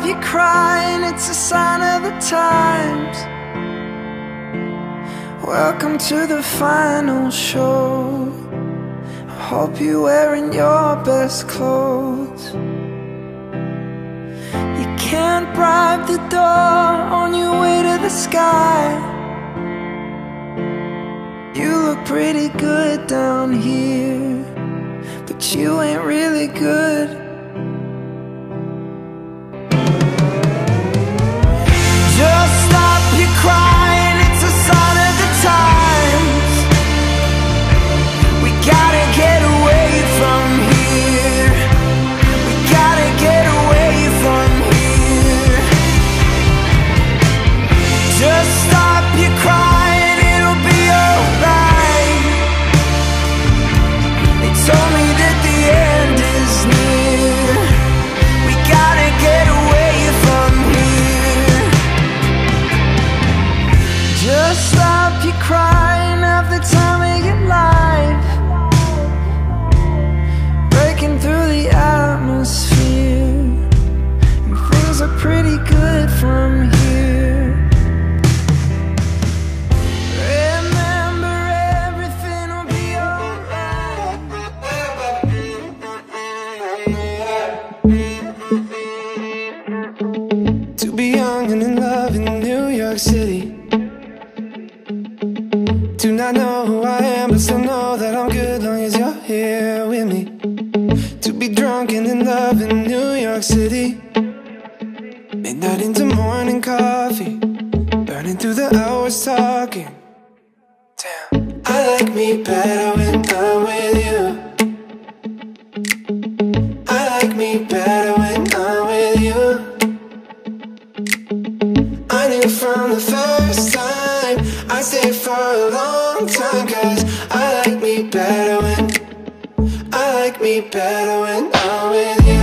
you crying, it's a sign of the times. Welcome to the final show. I hope you're wearing your best clothes. You can't bribe the door on your way to the sky. You look pretty good down here, but you ain't really good. Just stop your crying, it's a sign of the times. We gotta get away from here. We gotta get away from here. Just stop your crying, it'll be alright. They told me that the end is near. We gotta get away from here. Just stop your crying, have the time of your life. Breaking through the atmosphere, and things are pretty good from here. Remember, everything will be alright. To be young and in love in New York City. Do not know who I am, but still know that I'm good long as you're here with me. To be drunk and in love in New York City. Midnight into morning coffee, burning through the hours talking. Damn. I like me better when I'm with you. I like me better when I'm with you. I knew from the first time I'd stay for a long time, 'cause I like me better when I'm with you.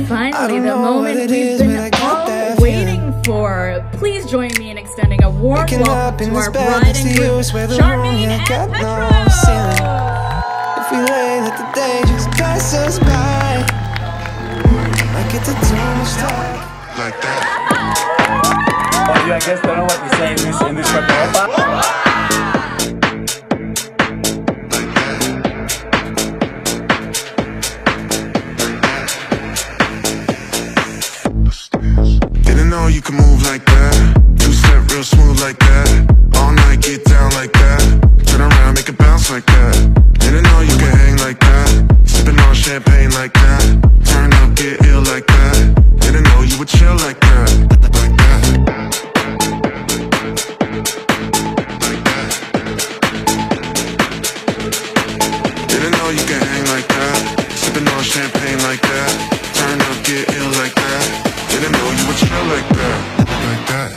Finally, the moment we've been all waiting for. Please join me in extending a warm welcome to our bride and groom, Charmaine and Petros. If we lay, let the day just pass us by. I get to too much talk like that. Oh, you, I guess don't know what to say in this record. You can move like that, two-step real smooth like that. All night get down like that, turn around make it bounce like that. Didn't know you could hang like that, sipping on champagne like that. Turn up, get ill like that. Didn't know you would chill like that, like that. Like that. Didn't know you could hang like that, sipping on champagne like that. Turn up, get ill like that. Didn't know you would chill like that, like that.